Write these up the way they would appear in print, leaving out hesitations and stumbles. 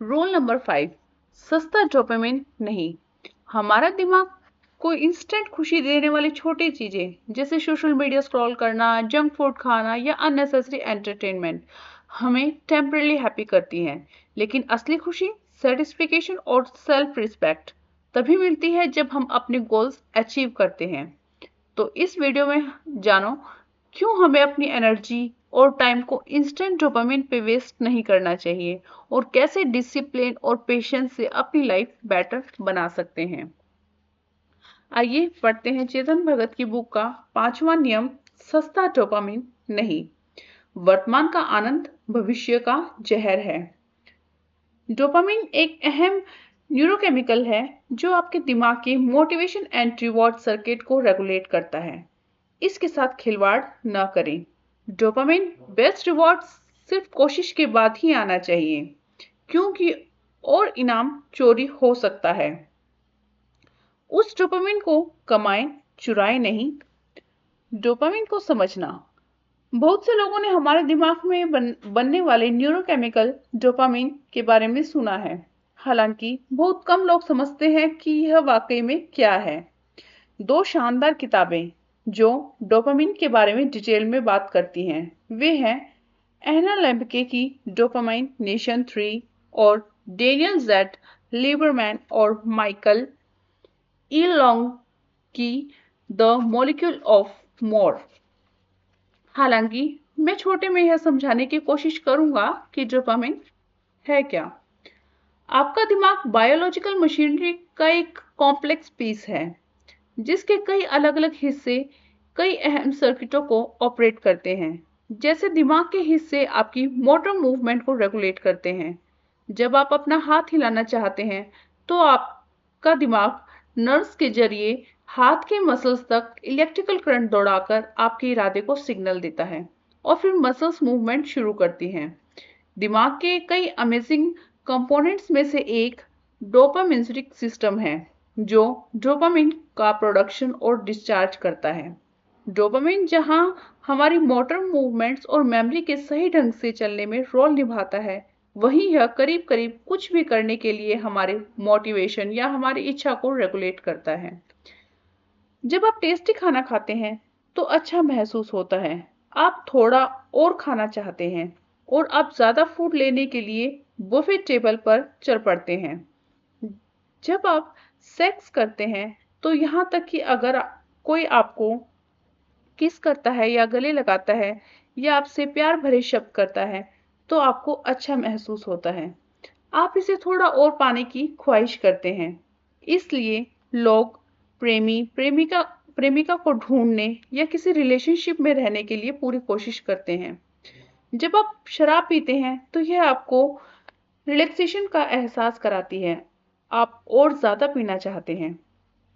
Rule number 5, सस्ता dopamine नहीं। हमारा दिमाग को इंस्टेंट खुशी देने वाली छोटी चीजें जैसे सोशल मीडिया स्क्रॉल करना, जंक फूड खाना या अननेसेसरी एंटरटेनमेंट हमें टेम्परली हैप्पी करती हैं, लेकिन असली खुशी, सेटिस्फिकेशन और सेल्फ रिस्पेक्ट तभी मिलती है जब हम अपने गोल्स अचीव करते हैं। तो इस वीडियो में जानो क्यों हमें अपनी एनर्जी और टाइम को इंस्टेंट डोपामिन पे वेस्ट नहीं करना चाहिए और कैसे डिसिप्लिन और पेशेंस से अपनी लाइफ बेटर बना सकते हैं। आइए पढ़ते हैं चेतन भगत की बुक का 5वां नियम, सस्ता डोपामिन नहीं। वर्तमान का आनंद भविष्य का जहर है। डोपामिन एक अहम न्यूरोकेमिकल है जो आपके दिमाग के मोटिवेशन एंड रिवॉर्ड सर्किट को रेगुलेट करता है। इसके साथ खिलवाड़ न करें। डोपामिन बेस्ट रिवॉर्ड सिर्फ कोशिश के बाद ही आना चाहिए, क्योंकि और इनाम चोरी हो सकता है। उस डोपामिन को कमाएं, चुराएं नहीं। डोपामिन को समझना। बहुत से लोगों ने हमारे दिमाग में बनने वाले न्यूरोकेमिकल डोपामिन के बारे में सुना है, हालांकि बहुत कम लोग समझते हैं कि यह वाकई में क्या है। दो शानदार किताबें जो डोपामिन के बारे में डिटेल में बात करती हैं वे हैं एना लेम्बके की डोपामाइन नेशन 3 और डेनियल जेड लिबरमैन और माइकल ई लॉन्ग की द मॉलिक्यूल ऑफ मोर। हालांकि मैं छोटे में यह समझाने की कोशिश करूंगा कि डोपामिन है क्या। आपका दिमाग बायोलॉजिकल मशीनरी का एक कॉम्प्लेक्स पीस है जिसके कई अलग अलग हिस्से कई अहम सर्किटों को ऑपरेट करते हैं। जैसे दिमाग के हिस्से आपकी मोटर मूवमेंट को रेगुलेट करते हैं। जब आप अपना हाथ हिलाना चाहते हैं तो आपका दिमाग नर्व्स के जरिए हाथ के मसल्स तक इलेक्ट्रिकल करंट दौड़ाकर आपके इरादे को सिग्नल देता है और फिर मसल्स मूवमेंट शुरू करती हैं। दिमाग के कई अमेजिंग कंपोनेंट्स में से एक डोपामिनर्जिक सिस्टम है जो डोपामिन का प्रोडक्शन और डिस्चार्ज करता है। डोपामिन जहां हमारी मोटर मूवमेंट्स और मेमोरी के सही ढंग से चलने में रोल निभाता है, वहीं यह करीब करीब कुछ भी करने के लिए हमारे मोटिवेशन या हमारी इच्छा को रेगुलेट करता है। जब आप टेस्टी खाना खाते हैं तो अच्छा महसूस होता है। आप थोड़ा और खाना चाहते हैं और आप ज्यादा फूड लेने के लिए बुफे टेबल पर चल पड़ते हैं। जब आप सेक्स करते हैं तो यहाँ तक कि अगर कोई आपको किस करता है या गले लगाता है या आपसे प्यार भरे शब्द करता है तो आपको अच्छा महसूस होता है। आप इसे थोड़ा और पाने की ख्वाहिश करते हैं। इसलिए लोग प्रेमिका को ढूंढने या किसी रिलेशनशिप में रहने के लिए पूरी कोशिश करते हैं। जब आप शराब पीते हैं तो यह आपको रिलैक्सेशन का एहसास कराती है। आप और ज्यादा पीना चाहते हैं।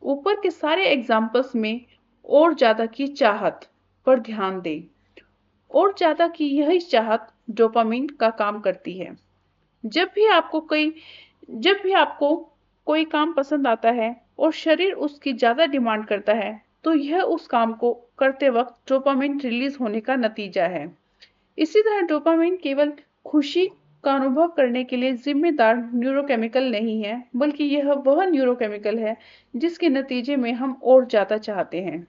ऊपर के सारे एग्जाम्पल्स में और ज्यादा की चाहत पर ध्यान दें। और ज्यादा की यही चाहत डोपामिन का काम करती है। जब भी आपको कोई जब भी आपको कोई काम पसंद आता है और शरीर उसकी ज्यादा डिमांड करता है तो यह उस काम को करते वक्त डोपामिन रिलीज होने का नतीजा है। इसी तरह डोपामिन केवल खुशी का अनुभव करने के लिए जिम्मेदार न्यूरोकेमिकल नहीं है, बल्कि यह वह न्यूरोकेमिकल है जिसके नतीजे में हम और ज्यादा चाहते हैं।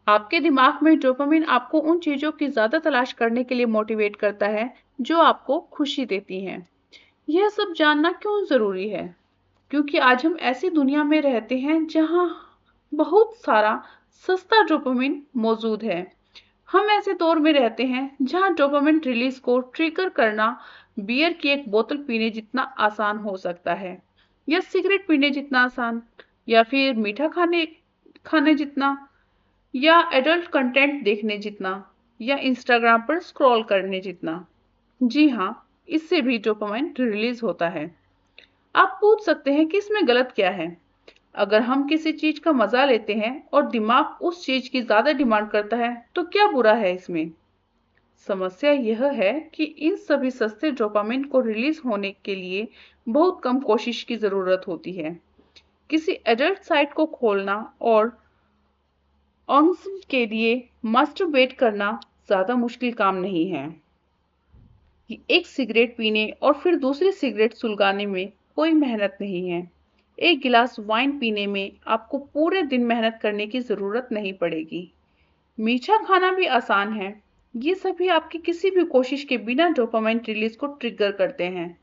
आपके दिमाग में डोपामिन आपको उन चीजों की ज्यादा तलाश करने के लिए मोटिवेट करता है जो आपको खुशी देती हैं। यह सब जानना क्यों जरूरी है? क्योंकि आज हम ऐसी दुनिया में रहते हैं जहां बहुत सारा सस्ता डोपामिन मौजूद है। हम ऐसे दौर में रहते हैं जहां डोपामिन रिलीज को ट्रिगर करना बियर की एक बोतल पीने जितना आसान हो सकता है, या सिगरेट पीने जितना आसान, या फिर मीठा खाने खाने जितना, या एडल्ट कंटेंट देखने जितना, या इंस्टाग्राम पर स्क्रॉल करने जितना। जी हाँ, इससे भी डोपामाइन रिलीज होता है। आप पूछ सकते हैं कि इसमें गलत क्या है? अगर हम किसी चीज का मजा लेते हैं और दिमाग उस चीज की ज्यादा डिमांड करता है तो क्या बुरा है इसमें? समस्या यह है कि इन सभी सस्ते डोपामिन को रिलीज होने के लिए बहुत कम कोशिश की जरूरत होती है। किसी एडल्ट साइट को खोलना और ऑर्गेज़्म के लिए मास्टरबेट करना ज्यादा मुश्किल काम नहीं है। कि एक सिगरेट पीने और फिर दूसरी सिगरेट सुलगाने में कोई मेहनत नहीं है। एक गिलास वाइन पीने में आपको पूरे दिन मेहनत करने की जरूरत नहीं पड़ेगी। मीठा खाना भी आसान है। ये सभी आपकी किसी भी कोशिश के बिना डोपामाइन रिलीज को ट्रिगर करते हैं।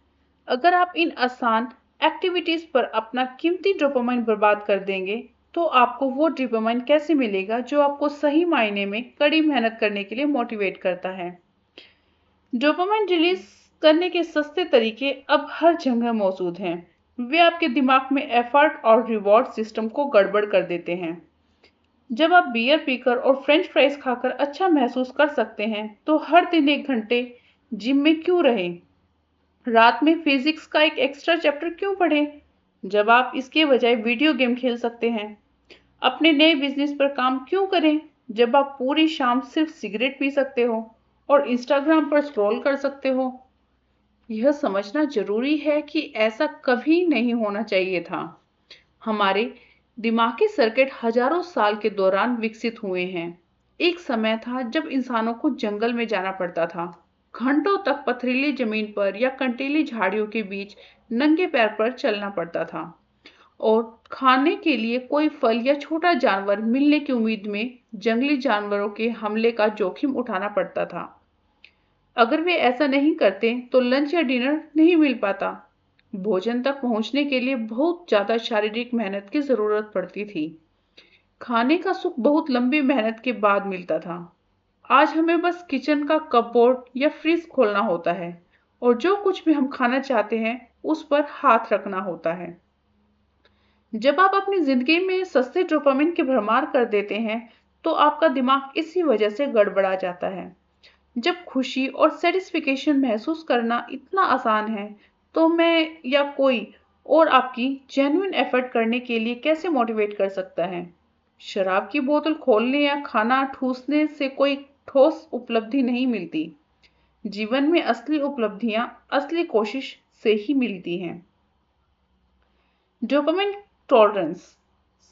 अगर आप इन आसान एक्टिविटीज पर अपना कीमती डोपामाइन बर्बाद कर देंगे, तो आपको वो डोपामाइन कैसे मिलेगा जो आपको सही मायने में कड़ी मेहनत करने के लिए मोटिवेट करता है। डोपामाइन रिलीज करने के सस्ते तरीके अब हर जगह मौजूद हैं। वे आपके दिमाग में एफर्ट और रिवॉर्ड सिस्टम को गड़बड़ कर देते हैं। जब आप बियर पीकर और फ्रेंच फ्राइज खाकर अच्छा महसूस कर सकते हैं, तो हर दिन 1 घंटे जिम में क्यों रहें? रात में फिजिक्स का एक एक्स्ट्रा चैप्टर क्यों पढ़ें, जब आप इसके बजाय वीडियो गेम खेल सकते हैं? अपने नए बिजनेस पर काम क्यों करें, जब आप पूरी शाम सिर्फ सिगरेट पी सकते हो और इंस्टाग्राम पर स्क्रॉल कर सकते हो? यह समझना जरूरी है कि ऐसा कभी नहीं होना चाहिए था। हमारे दिमागी सर्किट हजारों साल के दौरान विकसित हुए हैं। एक समय था जब इंसानों को जंगल में जाना पड़ता था, घंटों तक पथरीली जमीन पर या कंटीली झाड़ियों के बीच नंगे पैर पर चलना पड़ता था, और खाने के लिए कोई फल या छोटा जानवर मिलने की उम्मीद में जंगली जानवरों के हमले का जोखिम उठाना पड़ता था। अगर वे ऐसा नहीं करते तो लंच या डिनर नहीं मिल पाता। भोजन तक पहुंचने के लिए बहुत ज्यादा शारीरिक मेहनत की जरूरत पड़ती थी। खाने का सुख बहुत लंबी मेहनत के बाद मिलता था। आज हमें बस किचन का कपबोर्ड या फ्रिज खोलना होता है और जो कुछ भी हम खाना चाहते हैं उस पर हाथ रखना होता है। जब आप अपनी जिंदगी में सस्ते डोपामिन की भरमार कर देते हैं, तो आपका दिमाग इसी वजह से गड़बड़ा जाता है। जब खुशी और सेटिस्फिकेशन महसूस करना इतना आसान है, तो मैं या कोई और आपकी जेन्युइन एफर्ट करने के लिए कैसे मोटिवेट कर सकता है? शराब की बोतल खोलने या खाना ठूसने से कोई ठोस उपलब्धि नहीं मिलती। जीवन में असली उपलब्धियां असली कोशिश से ही मिलती हैं। Dopamine tolerance.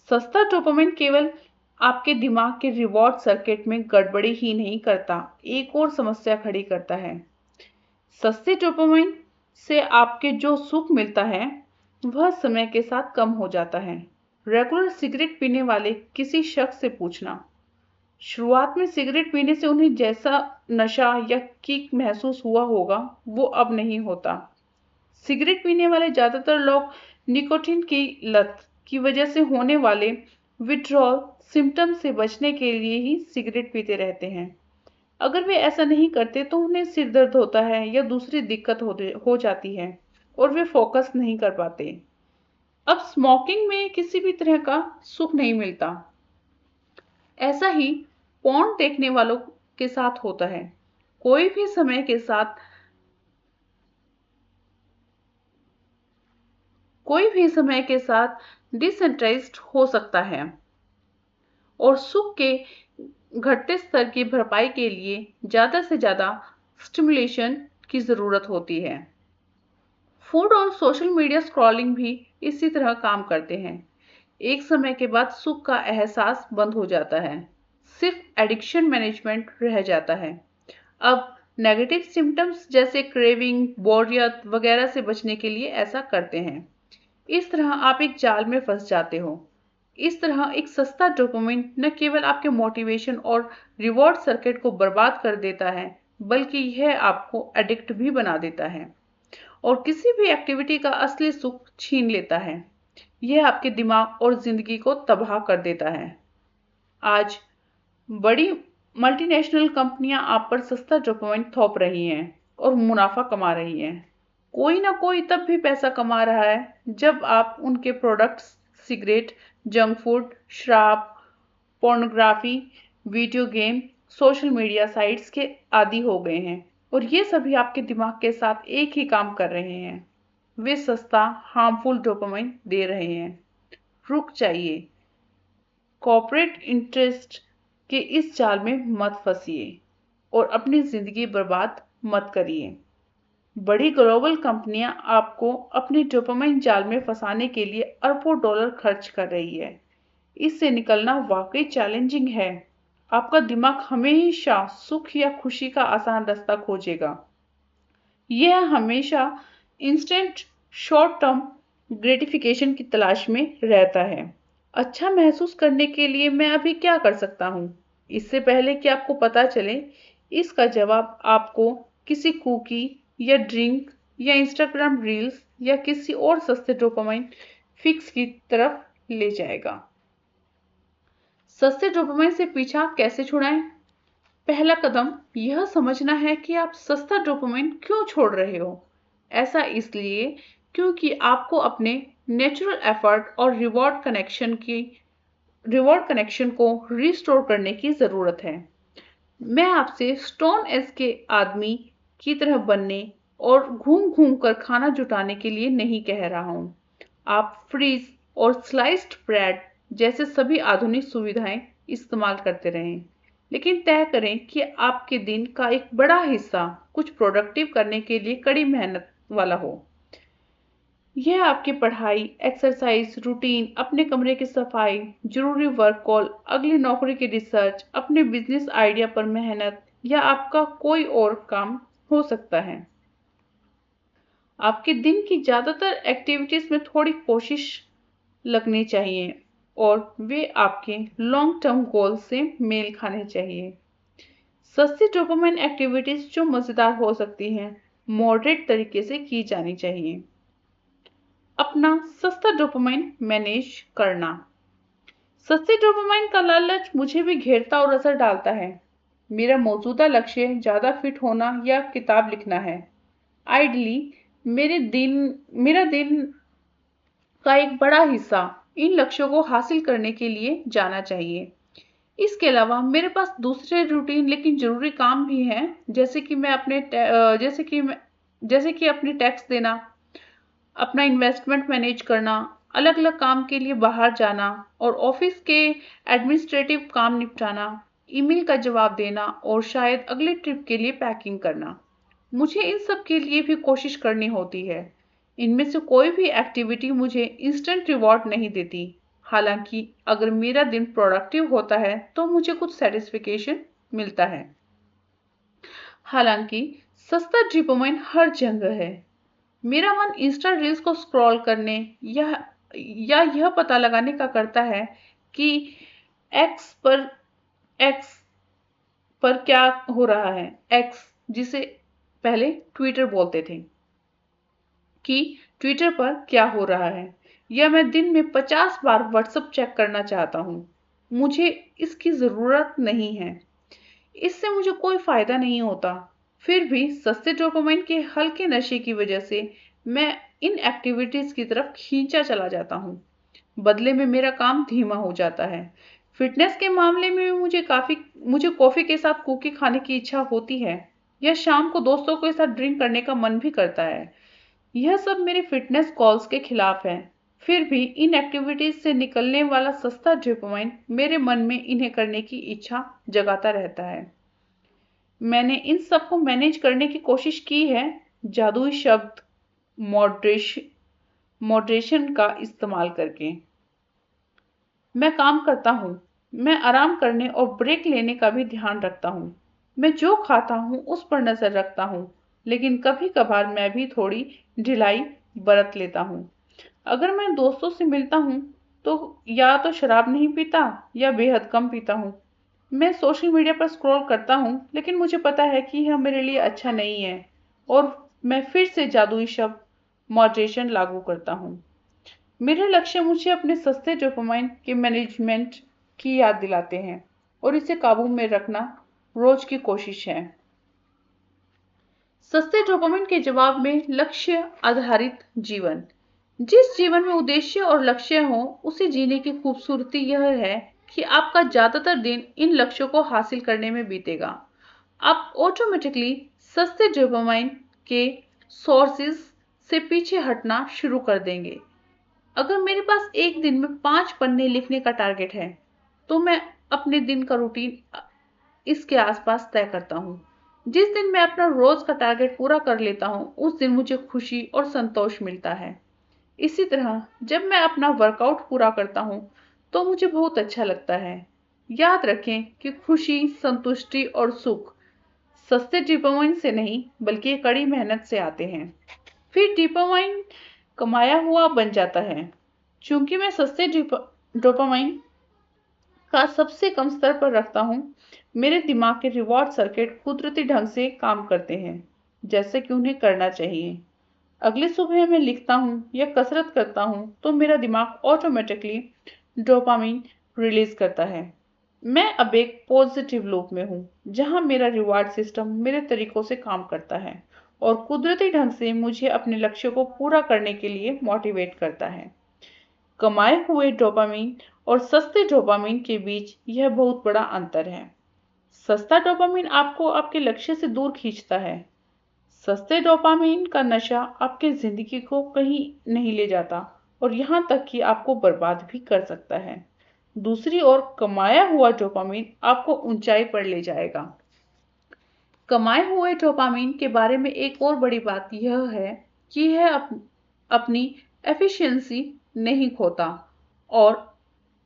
सस्ता डोपामिन केवल आपके दिमाग के रिवॉर्ड सर्किट में गड़बड़ी ही नहीं करता, एक और समस्या खड़ी करता है। सस्ते डोपामिन से आपके जो सुख मिलता है, वह समय के साथ कम हो जाता है। रेगुलर सिगरेट पीने वाले किसी शख्स से पूछना, शुरुआत में सिगरेट पीने से उन्हें जैसा नशा या किक महसूस हुआ होगा, वो अब नहीं होता। सिगरेट पीने वाले ज्यादातर लोग निकोटीन की लत की वजह से होने वाले विथड्रॉल सिम्टम से बचने के लिए ही सिगरेट पीते रहते हैं। अगर वे ऐसा नहीं करते तो उन्हें सिर दर्द होता है या दूसरी दिक्कत हो जाती है और वे फोकस नहीं कर पाते। अब स्मोकिंग में किसी भी तरह का सुख नहीं मिलता। ऐसा ही पॉर्न देखने वालों के साथ होता है। कोई भी समय के साथ डिसेंट्राइज्ड हो सकता है, और सुख के घटते स्तर की भरपाई के लिए ज्यादा से ज्यादा स्टिमुलेशन की जरूरत होती है। फूड और सोशल मीडिया स्क्रॉलिंग भी इसी तरह काम करते हैं। एक समय के बाद सुख का एहसास बंद हो जाता है, सिर्फ एडिक्शन मैनेजमेंट रह जाता है। अब नेगेटिव सिम्टम्स जैसे क्रेविंग, बोरियत वगैरह से बचने के लिए ऐसा करते हैं। इस तरह आप एक जाल में फंस जाते हो। इस तरह एक सस्ता डोपामिन न केवल आपके मोटिवेशन और रिवॉर्ड सर्किट को बर्बाद कर देता है, बल्कि यह आपको एडिक्ट भी बना देता है और किसी भी एक्टिविटी का असली सुख छीन लेता है। यह आपके दिमाग और जिंदगी को तबाह कर देता है। आज बड़ी मल्टीनेशनल कंपनियां आप पर सस्ता डोपामिन थोप रही हैं और मुनाफा कमा रही हैं। कोई ना कोई तब भी पैसा कमा रहा है जब आप उनके प्रोडक्ट्स, सिगरेट, जंक फूड, शराब, pornography, video game, social media sites के आदी हो गए हैं, और ये सभी आपके दिमाग के साथ एक ही काम कर रहे हैं। वे सस्ता हार्मफुल डोपामाइन दे रहे हैं। रुक जाइए। कॉर्पोरेट इंटरेस्ट के इस जाल में मत फंसिए और अपनी जिंदगी बर्बाद मत करिए। बड़ी ग्लोबल कंपनियां आपको अपने डोपामाइन जाल में फंसाने के लिए अरबों डॉलर खर्च कर रही है। इससे निकलना वाकई चैलेंजिंग है। आपका दिमाग हमेशा सुख या खुशी का आसान रास्ता खोजेगा। यह हमेशा इंस्टेंट शॉर्ट टर्म ग्रेटिफिकेशन की तलाश में रहता है। अच्छा महसूस करने के लिए मैं अभी क्या कर सकता हूँ? इससे पहले कि आपको पता चले, इसका जवाब आपको किसी कुकी या ड्रिंक या इंस्टाग्राम रील्स या किसी और सस्ते डोपामाइन फिक्स की तरफ ले जाएगा। सस्ते डोपामाइन से पीछा कैसे छुड़ाएं? पहला कदम यह समझना है कि आप सस्ता डोपामाइन क्यों छोड़ रहे हो। ऐसा इसलिए क्योंकि आपको अपने नेचुरल एफर्ट और रिवॉर्ड कनेक्शन को रिस्टोर करने की जरूरत है। मैं आपसे स्टोन एज के आदमी की तरह बनने और घूम घूम कर खाना जुटाने के लिए नहीं कह रहा हूं। आप फ्रीज और स्लाइस्ड ब्रेड जैसे सभी आधुनिक सुविधाएं इस्तेमाल करते रहें, लेकिन तय करें कि आपके दिन का एक बड़ा हिस्सा कुछ प्रोडक्टिव करने के लिए कड़ी मेहनत वाला हो। यह आपकी पढ़ाई, एक्सरसाइज रूटीन, अपने कमरे की सफाई, जरूरी वर्क कॉल, अगली नौकरी की रिसर्च, अपने बिजनेस आइडिया पर मेहनत या आपका कोई और काम हो सकता है। आपके दिन की ज्यादातर एक्टिविटीज में थोड़ी कोशिश लगनी चाहिए और वे आपके लॉन्ग टर्म गोल से मेल खाने चाहिए। सस्ती डोपामाइन एक्टिविटीज जो मजेदार हो सकती हैं, मॉडरेट तरीके से की जानी चाहिए। अपना सस्ता डोपामाइन मैनेज करना। सस्ते डोपामाइन का लालच मुझे भी घेरता और असर डालता है। मेरा मौजूदा लक्ष्य ज्यादा फिट होना या किताब लिखना है। आइडली मेरा दिन का एक बड़ा हिस्सा इन लक्ष्यों को हासिल करने के लिए जाना चाहिए। इसके अलावा मेरे पास दूसरे रूटीन लेकिन जरूरी काम भी हैं, जैसे कि अपने टैक्स देना, अपना इन्वेस्टमेंट मैनेज करना, अलग अलग काम के लिए बाहर जाना और ऑफिस के एडमिनिस्ट्रेटिव काम निपटाना, ईमेल का जवाब देना और शायद अगले ट्रिप के लिए पैकिंग करना। मुझे इन सब के लिए भी कोशिश करनी होती है। इनमें से कोई भी एक्टिविटी मुझे इंस्टेंट रिवॉर्ड नहीं देती। हालांकि अगर मेरा दिन प्रोडक्टिव होता है तो मुझे कुछ सेटिस्फिकेशन मिलता है। हालांकि सस्ता डोपामाइन हर जगह है। मेरा मन इंस्टा रील्स को स्क्रॉल करने या यह पता लगाने का करता है कि एक्स पर एक्स पर क्या हो रहा है। एक्स, जिसे पहले ट्विटर बोलते थे, कि ट्विटर पर क्या हो रहा है, या मैं दिन में 50 बार व्हाट्सएप चेक करना चाहता हूं। मुझे इसकी जरूरत नहीं है। इससे मुझे कोई फायदा नहीं होता। फिर भी सस्ते डोपामाइन के हल्के नशे की वजह से मैं इन एक्टिविटीज की तरफ खींचा चला जाता हूँ। बदले में मेरा काम धीमा हो जाता है। फिटनेस के मामले में मुझे कॉफी के साथ कुकी खाने की इच्छा होती है या शाम को दोस्तों के साथ ड्रिंक करने का मन भी करता है। यह सब मेरे फिटनेस कॉल्स के खिलाफ है। फिर भी इन एक्टिविटीज से निकलने वाला सस्ता डोपामाइन मेरे मन में इन्हें करने की इच्छा जगाता रहता है। मैंने इन सब को मैनेज करने की कोशिश की है, जादुई शब्द मॉडरेशन का इस्तेमाल करके। मैं काम करता हूँ, मैं आराम करने और ब्रेक लेने का भी ध्यान रखता हूँ। मैं जो खाता हूँ उस पर नजर रखता हूँ, लेकिन कभी कभार मैं भी थोड़ी ढिलाई बरत लेता हूँ। अगर मैं दोस्तों से मिलता हूँ तो या तो शराब नहीं पीता या बेहद कम पीता हूँ। मैं सोशल मीडिया पर स्क्रॉल करता हूँ, लेकिन मुझे पता है कि यह मेरे लिए अच्छा नहीं है और मैं फिर से जादुई शब्द मॉडरेशन लागू करता हूँ। मेरे लक्ष्य मुझे अपने सस्ते डोपामाइन के मैनेजमेंट की याद दिलाते हैं और इसे काबू में रखना रोज की कोशिश है। सस्ते डोपामाइन के जवाब में लक्ष्य आधारित जीवन। जिस जीवन में उद्देश्य और लक्ष्य हो, उसे जीने की खूबसूरती यह है कि आपका ज्यादातर दिन इन लक्ष्यों को हासिल करने में बीतेगा। आप ऑटोमेटिकली सस्ते डोपामाइन के सोर्सेज से पीछे हटना शुरू कर देंगे। अगर मेरे पास एक दिन में 5 पन्ने लिखने का टारगेट है, तो मैं अपने दिन का रूटीन इसके आसपास तय करता हूँ। जिस दिन मैं अपना रोज का टारगेट पूरा कर लेता हूँ, उस दिन मुझे खुशी और संतोष मिलता है। इसी तरह जब मैं अपना वर्कआउट पूरा करता हूँ, तो मुझे बहुत अच्छा लगता है। याद रखें कि खुशी, संतुष्टि और सुख सस्ते डोपामाइन से नहीं, बल्कि कड़ी मेहनत से आते हैं। फिर डोपामाइन कमाया हुआ बन जाता है। चूंकि मैं सस्ते डोपामाइन का सबसे कम स्तर पर रखता हूँ, मेरे दिमाग के रिवॉर्ड सर्किट कुदरती ढंग से काम करते हैं, जैसे कि उन्हें करना चाहिए। अगली सुबह मैं लिखता हूँ या कसरत करता हूँ तो मेरा दिमाग ऑटोमेटिकली डोपामिन रिलीज करता है। मैं अब एक पॉजिटिव लूप में हूँ, जहाँ मेरा रिवार्ड सिस्टम मेरे तरीकों से काम करता है और कुदरती ढंग से मुझे अपने लक्ष्य को पूरा करने के लिए मोटिवेट करता है। कमाए हुए डोपामिन और सस्ते डोपामिन के बीच यह बहुत बड़ा अंतर है। सस्ता डोपामिन आपको आपके लक्ष्य से दूर खींचता है। सस्ते डोपामिन का नशा आपकी जिंदगी को कहीं नहीं ले जाता और यहाँ तक कि आपको बर्बाद भी कर सकता है। दूसरी ओर कमाया हुआ डोपामिन आपको ऊंचाई पर ले जाएगा। कमाए हुए डोपामिन के बारे में एक और बड़ी बात यह है कि यह अपनी एफिशिएंसी नहीं खोता और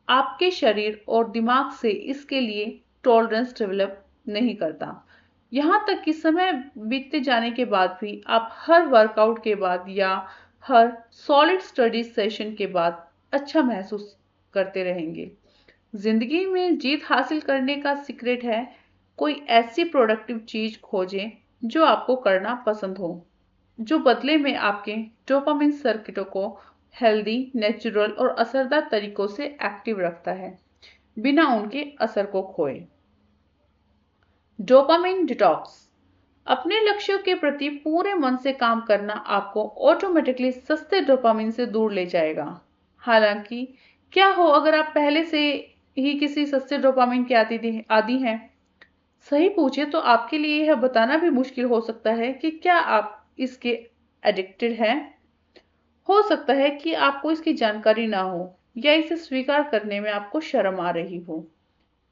आपके शरीर और दिमाग से इसके लिए टॉलरेंस डेवलप नहीं करता। यहाँ तक कि समय बीतते जाने के बाद भी आप हर वर्कआउट के बाद या हर सॉलिड स्टडी सेशन के बाद अच्छा महसूस करते रहेंगे। जिंदगी में जीत हासिल करने का सीक्रेट है, कोई ऐसी प्रोडक्टिव चीज खोजें जो आपको करना पसंद हो, जो बदले में आपके डोपामिन सर्किटों को हेल्दी, नेचुरल और असरदार तरीकों से एक्टिव रखता है, बिना उनके असर को खोए। Dopamine detox. अपने लक्ष्यों के प्रति पूरे मन से काम करना आपको ऑटोमेटिकली सस्ते डोपामिन से दूर ले जाएगा। हालांकि क्या हो अगर आप पहले से ही किसी सस्ते डोपामिन के आदी हैं? सही पूछे तो आपके लिए यह बताना भी मुश्किल हो सकता है कि क्या आप इसके एडिक्टेड हैं। हो सकता है कि आपको इसकी जानकारी ना हो या इसे स्वीकार करने में आपको शर्म आ रही हो।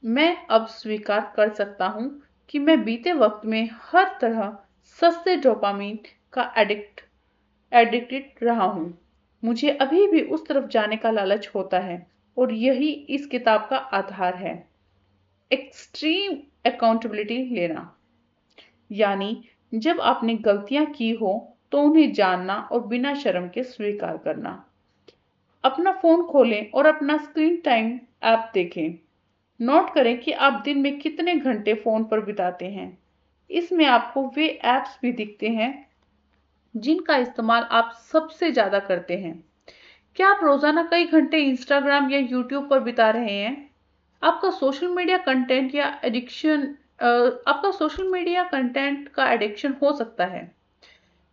मैं अब स्वीकार कर सकता हूँ कि मैं बीते वक्त में हर तरह सस्ते डोपामिन का एडिक्टेड रहा हूँ। मुझे अभी भी उस तरफ जाने का लालच होता है और यही इस किताब का आधार है। एक्सट्रीम अकाउंटेबिलिटी लेना, यानी जब आपने गलतियां की हो तो उन्हें जानना और बिना शर्म के स्वीकार करना। अपना फोन खोलें और अपना स्क्रीन टाइम ऐप देखें। नोट करें कि आप दिन में कितने घंटे फोन पर बिताते हैं। इसमें आपको वे ऐप्स भी दिखते हैं जिनका इस्तेमाल आप सबसे ज्यादा करते हैं। क्या आप रोजाना कई घंटे इंस्टाग्राम या यूट्यूब पर बिता रहे हैं? आपका सोशल मीडिया कंटेंट या एडिक्शन आपका सोशल मीडिया कंटेंट का एडिक्शन हो सकता है।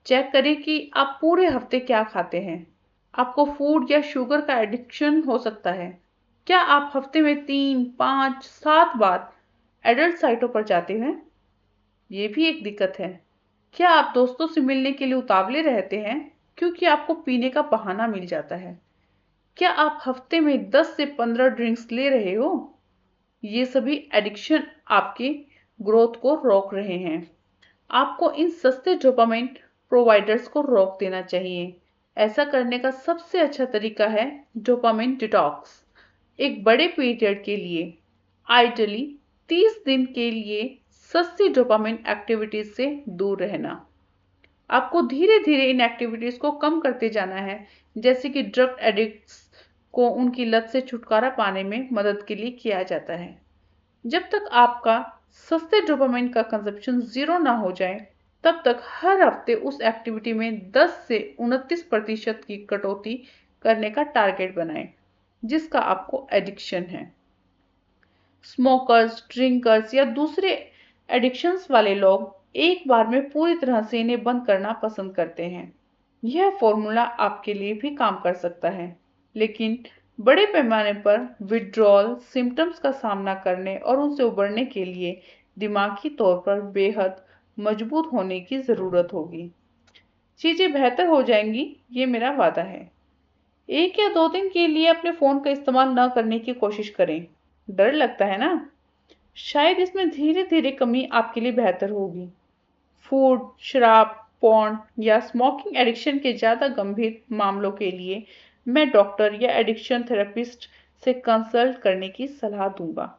चेक करें कि आप पूरे हफ्ते क्या खाते हैं। आपको फूड या शुगर का एडिक्शन हो सकता है। क्या आप हफ्ते में 3, 5, 7 बार एडल्ट साइटों पर जाते हैं? ये भी एक दिक्कत है। क्या आप दोस्तों से मिलने के लिए उतावले रहते हैं क्योंकि आपको पीने का बहाना मिल जाता है? क्या आप हफ्ते में 10 से 15 ड्रिंक्स ले रहे हो? ये सभी एडिक्शन आपकी ग्रोथ को रोक रहे हैं। आपको इन सस्ते डोपामाइन प्रोवाइडर्स को रोक देना चाहिए। ऐसा करने का सबसे अच्छा तरीका है डोपामाइन डिटॉक्स। एक बड़े पीरियड के लिए, आइडियली 30 दिन के लिए सस्ती डोपामाइन एक्टिविटीज से दूर रहना। आपको धीरे धीरे इन एक्टिविटीज को कम करते जाना है, जैसे कि ड्रग एडिक्ट्स को उनकी लत से छुटकारा पाने में मदद के लिए किया जाता है। जब तक आपका सस्ते डोपामाइन का कंजप्शन जीरो ना हो जाए, तब तक हर हफ्ते उस एक्टिविटी में 10 से 29% की कटौती करने का टारगेट बनाएं जिसका आपको एडिक्शन है। स्मोकर्स, ड्रिंकर्स या दूसरे एडिक्शंस वाले लोग एक बार में पूरी तरह से इन्हें बंद करना पसंद करते हैं। यह फॉर्मूला आपके लिए भी काम कर सकता है, लेकिन बड़े पैमाने पर विड्रॉल सिम्टम्स का सामना करने और उनसे उबरने के लिए दिमागी तौर पर बेहद मजबूत होने की जरूरत होगी। चीजें बेहतर हो जाएंगी, ये मेरा वादा है। 1 या 2 दिन के लिए अपने फोन का इस्तेमाल न करने की कोशिश करें। डर लगता है ना? शायद इसमें धीरे धीरे कमी आपके लिए बेहतर होगी। फूड, शराब, पॉर्न या स्मोकिंग एडिक्शन के ज्यादा गंभीर मामलों के लिए मैं डॉक्टर या एडिक्शन थेरेपिस्ट से कंसल्ट करने की सलाह दूंगा।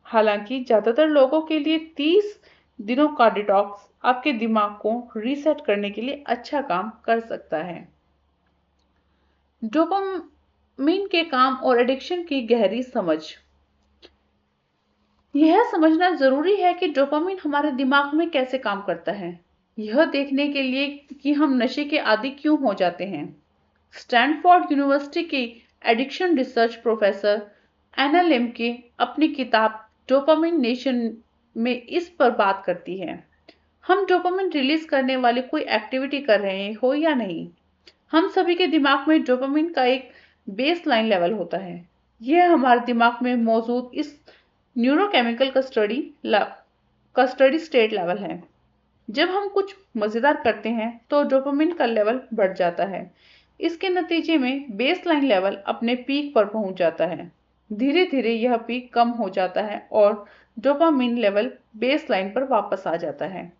हालांकि ज्यादातर लोगों के लिए 30 दिनों का डिटॉक्स आपके दिमाग को रीसेट करने के लिए अच्छा काम कर सकता है। डोपामिन के काम और एडिक्शन की गहरी समझ। यह समझना जरूरी है कि डोपामिन हमारे दिमाग में कैसे काम करता है, यह देखने के लिए कि हम नशे के आदी क्यों हो जाते हैं। स्टैनफोर्ड यूनिवर्सिटी की एडिक्शन रिसर्च प्रोफेसर एना लेम्के अपनी किताब डोपामिन नेशन में इस पर बात करती है। हम डोपामिन रिलीज करने वाली कोई एक्टिविटी कर रहे हो या नहीं, हम सभी के दिमाग में डोपामिन का एक बेस लाइन लेवल होता है। यह हमारे दिमाग में मौजूद इस न्यूरोकेमिकल कस्टडी स्टेट लेवल है। जब हम कुछ मजेदार करते हैं तो डोपामिन का लेवल बढ़ जाता है। इसके नतीजे में बेस लाइन लेवल अपने पीक पर पहुंच जाता है। धीरे धीरे यह पीक कम हो जाता है और डोपामिन लेवल बेस लाइन पर वापस आ जाता है।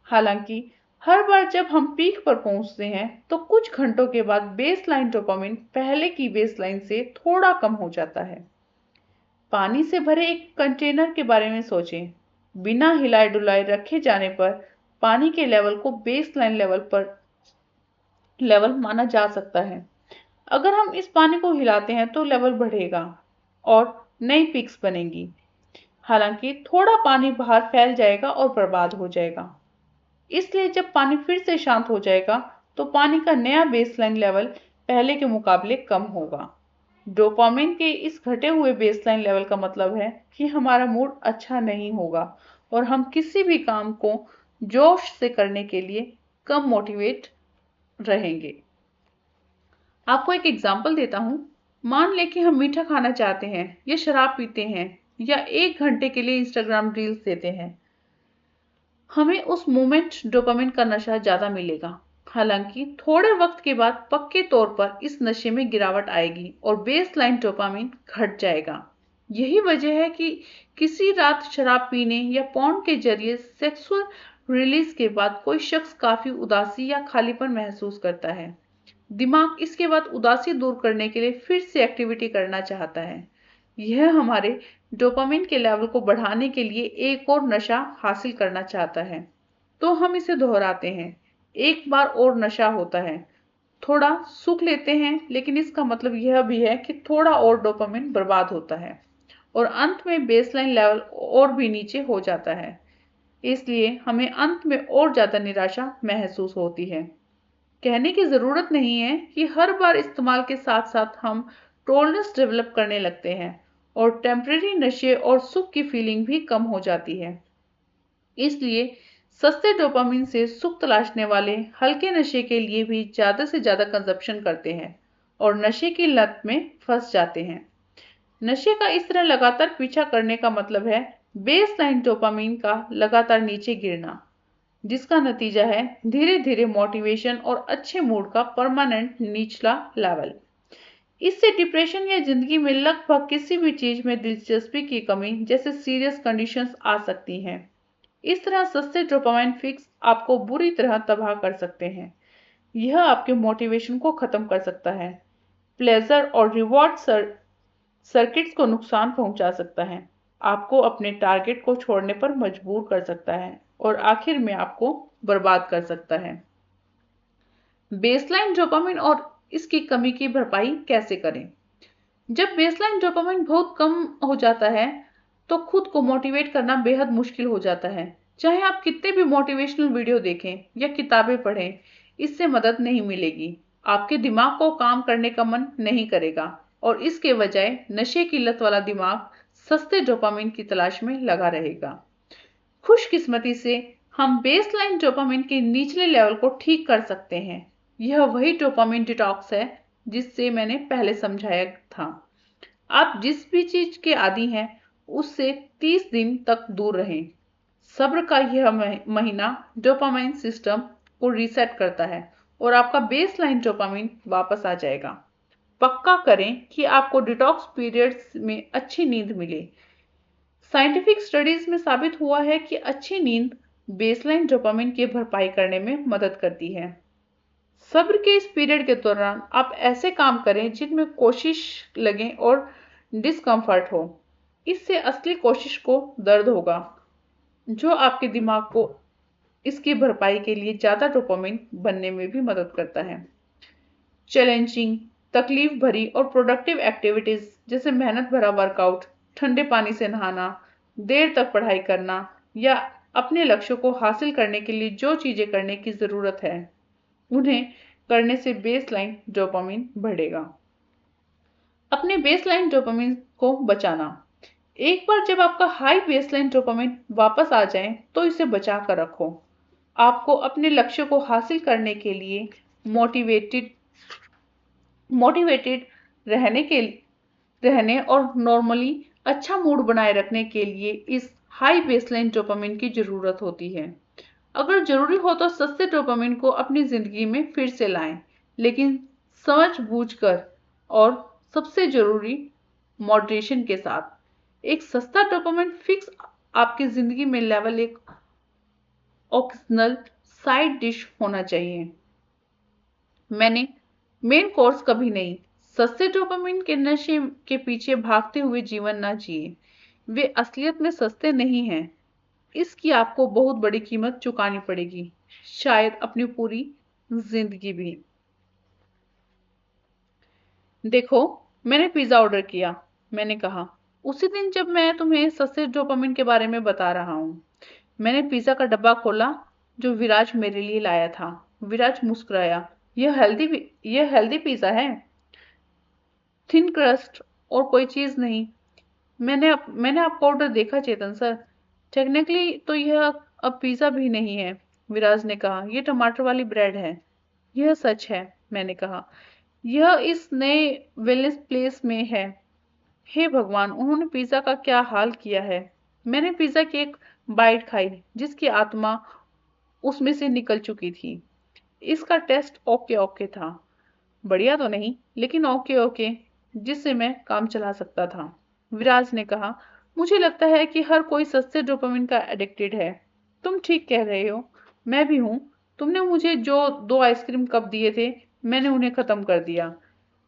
हालांकि हर बार जब हम पीक पर पहुंचते हैं तो कुछ घंटों के बाद बेस लाइन डोपामिन पहले की बेस लाइन से थोड़ा कम हो जाता है। पानी से भरे एक कंटेनर के बारे में सोचें। बिना हिलाए डुलाए रखे जाने पर पानी के लेवल को बेस लाइन लेवल माना जा सकता है। अगर हम इस पानी को हिलाते हैं तो लेवल बढ़ेगा और नई पीक्स बनेंगी। हालांकि थोड़ा पानी बाहर फैल जाएगा और बर्बाद हो जाएगा। इसलिए जब पानी फिर से शांत हो जाएगा तो पानी का नया बेसलाइन लेवल पहले के मुकाबले कम होगा। डोपामिन के इस घटे हुए बेसलाइन लेवल का मतलब है कि हमारा मूड अच्छा नहीं होगा और हम किसी भी काम को जोश से करने के लिए कम मोटिवेट रहेंगे। आपको एक एग्जांपल देता हूं। मान लें कि हम मीठा खाना चाहते हैं या शराब पीते हैं या 1 घंटे के लिए इंस्टाग्राम रील्स देते हैं। हमें उस मोमेंट डोपामिन का नशा ज्यादा मिलेगा। हालांकि थोड़े वक्त के बाद पक्के तौर पर इस नशे में गिरावट आएगी और बेस लाइन डोपामिन घट जाएगा। यही वजह है कि किसी रात शराब पीने या पॉर्न के जरिए सेक्सुअल रिलीज के बाद कोई शख्स काफी उदासी या खालीपन महसूस करता है। दिमाग इसके बाद उदासी दूर करने के लिए फिर से एक्टिविटी करना चाहता है। यह हमारे डोपामिन के लेवल को बढ़ाने के लिए एक और नशा हासिल करना चाहता है। तो हम इसे दोहराते हैं। एक बार और नशा होता है, थोड़ा सुख लेते हैं, लेकिन इसका मतलब यह भी है कि थोड़ा और डोपामिन बर्बाद होता है और अंत में बेसलाइन लेवल और भी नीचे हो जाता है। इसलिए हमें अंत में और ज्यादा निराशा महसूस होती है। कहने की जरूरत नहीं है कि हर बार इस्तेमाल के साथ साथ हम टॉलरेंस डेवलप करने लगते हैं और टेम्परेरी नशे और सुख की फीलिंग भी कम हो जाती है। इसलिए सस्ते डोपामिन से सुख तलाशने वाले हल्के नशे के लिए भी ज्यादा से ज्यादा कंजप्शन करते हैं और नशे की लत में फंस जाते हैं। नशे का इस तरह लगातार पीछा करने का मतलब है बेस लाइन डोपामिन का लगातार नीचे गिरना, जिसका नतीजा है धीरे धीरे मोटिवेशन और अच्छे मूड का परमानेंट निचला लेवल। इससे डिप्रेशन या जिंदगी में लगभग किसी भी चीज में दिलचस्पी की कमी जैसे सीरियस कंडीशंस आ सकती हैं। इस तरह सस्ते डोपामाइन फिक्स आपको बुरी तरह तबाह कर सकते हैं। यह आपके मोटिवेशन को खत्म कर सकता है, प्लेजर और रिवॉर्ड सर्किट्स को नुकसान पहुंचा सकता है, आपको अपने टारगेट को छोड़ने पर मजबूर कर सकता है और आखिर में आपको बर्बाद कर सकता है। बेसलाइन डोपामिन और इसकी कमी की भरपाई कैसे करें? जब बेसलाइन डोपामिन बहुत कम हो जाता है तो खुद को मोटिवेट करना बेहद मुश्किल हो जाता है। चाहे आप कितने भी मोटिवेशनल वीडियो देखें या किताबें पढ़ें, इससे मदद नहीं मिलेगी। आपके दिमाग को काम करने का मन नहीं करेगा और इसके बजाय नशे की लत वाला दिमाग सस्ते डोपामिन की तलाश में लगा रहेगा। खुशकिस्मती से हम बेसलाइन डोपामिन के निचले लेवल को ठीक कर सकते हैं। यह वही डोपामिन डिटॉक्स है जिससे मैंने पहले समझाया था। आप जिस भी चीज के आदी हैं उससे 30 दिन तक दूर रहें। सब्र का यह महीना डोपामाइन सिस्टम को रीसेट करता है और आपका बेसलाइन डोपामाइन वापस आ जाएगा। पक्का करें कि आपको डिटॉक्स पीरियड्स में अच्छी नींद मिले। साइंटिफिक स्टडीज में साबित हुआ है कि अच्छी नींद बेसलाइन डोपामाइन की भरपाई करने में मदद करती है। सब्र के इस पीरियड के दौरान आप ऐसे काम करें जिनमें कोशिश लगे और डिस्कम्फर्ट हो। इससे असली कोशिश को दर्द होगा जो आपके दिमाग को इसकी भरपाई के लिए ज़्यादा डोपामिन बनने में भी मदद करता है। चैलेंजिंग, तकलीफ भरी और प्रोडक्टिव एक्टिविटीज जैसे मेहनत भरा वर्कआउट, ठंडे पानी से नहाना, देर तक पढ़ाई करना या अपने लक्ष्य को हासिल करने के लिए जो चीजें करने की जरूरत है, उन्हें करने से बेसलाइन डोपामिन बढ़ेगा। अपने बेसलाइन डोपामिन को बचाना। एक बार जब आपका हाई बेसलाइन डोपामिन वापस आ जाए तो इसे बचा कर रखो। आपको अपने लक्ष्य को हासिल करने के लिए मोटिवेटेड मोटिवेटेड रहने के रहने और नॉर्मली अच्छा मूड बनाए रखने के लिए इस हाई बेसलाइन डोपामिन की जरूरत होती है। अगर जरूरी हो तो सस्ते डोपामिन को अपनी जिंदगी में फिर से लाएं, लेकिन समझ बूझ कर और सबसे जरूरी मॉडरेशन के साथ। एक सस्ता डोपामिन फिक्स आपकी जिंदगी में लेवल एक ऑक्शनल साइड डिश होना चाहिए। मैंने मेन कोर्स कभी नहीं। सस्ते डोपामिन के नशे के पीछे भागते हुए जीवन ना जिए। वे असलियत में सस्ते नहीं हैं। इसकी आपको बहुत बड़ी कीमत चुकानी पड़ेगी, शायद अपनी पूरी जिंदगी भी। देखो, मैंने पिज्जा ऑर्डर किया, मैंने कहा, उसी दिन जब मैं तुम्हें सस्ते डोपामिन के बारे में बता रहा हूं। मैंने पिज्जा का डब्बा खोला जो विराज मेरे लिए लाया था। विराज मुस्कुराया। यह हेल्दी पिज्जा है, थिन क्रस्ट और कोई चीज नहीं। मैंने आपका ऑर्डर देखा चेतन सर। टेक्निकली तो यह अब पिज्जा भी नहीं है, विराज ने कहा। यह टमाटर वाली ब्रेड है। यह सच है, मैंने कहा। यह इस नए वेलनेस प्लेस में है। हे भगवान, उन्होंने पिज्जा का क्या हाल किया है। मैंने पिज्जा की एक बाइट खाई जिसकी आत्मा उसमें से निकल चुकी थी। इसका टेस्ट ओके ओके था। बढ़िया तो नहीं, लेकिन ओके ओके, जिससे मैं काम चला सकता था। विराज ने कहा, मुझे लगता है कि हर कोई सस्ते डोपामिन का एडिक्टेड है। तुम ठीक कह रहे हो, मैं भी हूं। तुमने मुझे जो 2 आइसक्रीम कप दिए थे, मैंने उन्हें खत्म कर दिया।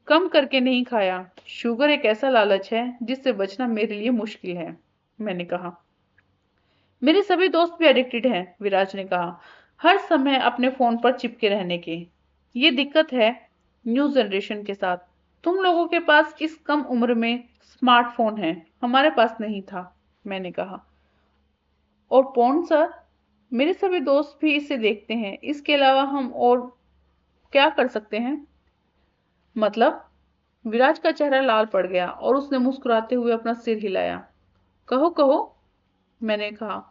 कम करके नहीं खाया। शुगर एक ऐसा लालच है जिससे बचना मेरे लिए मुश्किल है, मैंने कहा। मेरे सभी दोस्त भी एडिक्टेड हैं, विराज ने कहा। हर समय अपने फोन पर चिपके रहने के। ये दिक्कत है न्यू जनरेशन के साथ। तुम लोगों के पास इस कम उम्र में स्मार्टफोन है, हमारे पास नहीं था, मैंने कहा। और पोर्न सर, मेरे सभी दोस्त भी इसे देखते हैं। इसके अलावा हम और क्या कर सकते हैं? मतलब? विराज का चेहरा लाल पड़ गया और उसने मुस्कुराते हुए अपना सिर हिलाया। कहो कहो, मैंने कहा।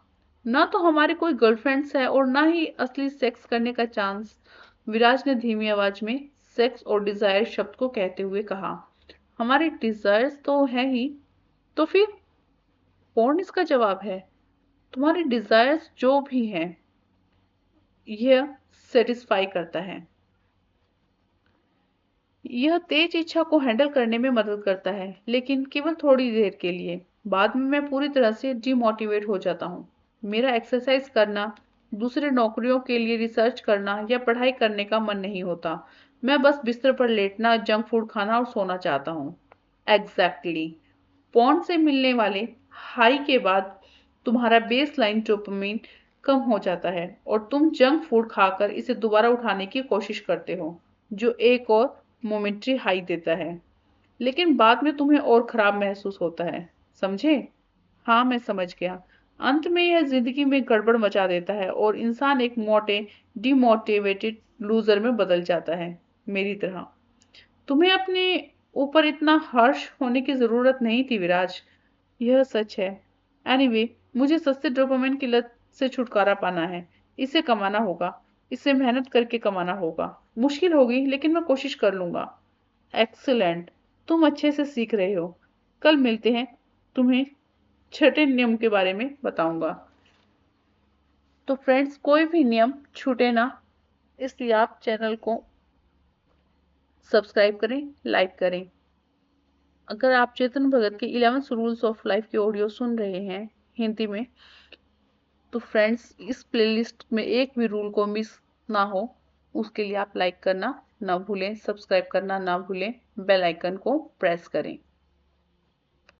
ना तो हमारी कोई गर्लफ्रेंड्स है और ना ही असली सेक्स करने का चांस, विराज ने धीमी आवाज में सेक्स और डिजायर शब्द को कहते हुए कहा। हमारे डिजायर्स तो है ही, तो फिर कौन इसका जवाब है? तुम्हारी डिजायर्स जो भी हैं, यह सेटिस्फाई करता है। यह तेज इच्छा को हैंडल करने में मदद करता है, लेकिन केवल थोड़ी देर के लिए। बाद में मैं पूरी तरह से डिमोटिवेट हो जाता हूँ। मेरा एक्सरसाइज करना, दूसरे नौकरियों के लिए रिसर्च करना या पढ़ाई करने का मन नहीं होता। मैं बस बिस्तर पर लेटना, जंक फूड खाना और सोना चाहता हूँ। एग्जैक्टली। पॉन्ड से मिलने वाले हाई के बाद तुम्हारा बेस लाइन डोपामिन कम हो जाता है और तुम जंक फूड खाकर इसे दोबारा उठाने की कोशिश करते हो, जो एक और मोमेंट्री हाई देता है, लेकिन बाद में तुम्हें और खराब महसूस होता है। समझे? हाँ, मैं समझ गया। अंत में यह जिंदगी में गड़बड़ मचा देता है और इंसान एक मोटे, डिमोटिवेटेड लूजर में बदल जाता है, मेरी तरह। तुम्हें अपने ऊपर इतना हर्ष होने की जरूरत नहीं थी, विराज। यह सच है। एनीवे, मुझे सस्ते डोपामिन की लत से छुटकारा पाना है। इसे कमाना होगा। इसे मेहनत करके कमाना होगा। मुश्किल होगी, लेकिन मैं कोशिश कर लूंगा। एक्सीलेंट। तुम अच्छे से सीख रहे हो। कल मिलते हैं। तुम्हें छठे नियम के बारे में बताऊंगा। तो फ्रेंड्स, कोई भी नियम छूटे ना, इसलिए आप चैनल को सब्सक्राइब करें, लाइक करें। अगर आप चेतन भगत के 11 रूल्स ऑफ लाइफ के ऑडियो सुन रहे हैं हिंदी में, तो फ्रेंड्स, इस प्लेलिस्ट में एक भी रूल को मिस ना हो, उसके लिए आप लाइक करना ना भूलें, सब्सक्राइब करना ना भूलें, बेल आइकन को प्रेस करें।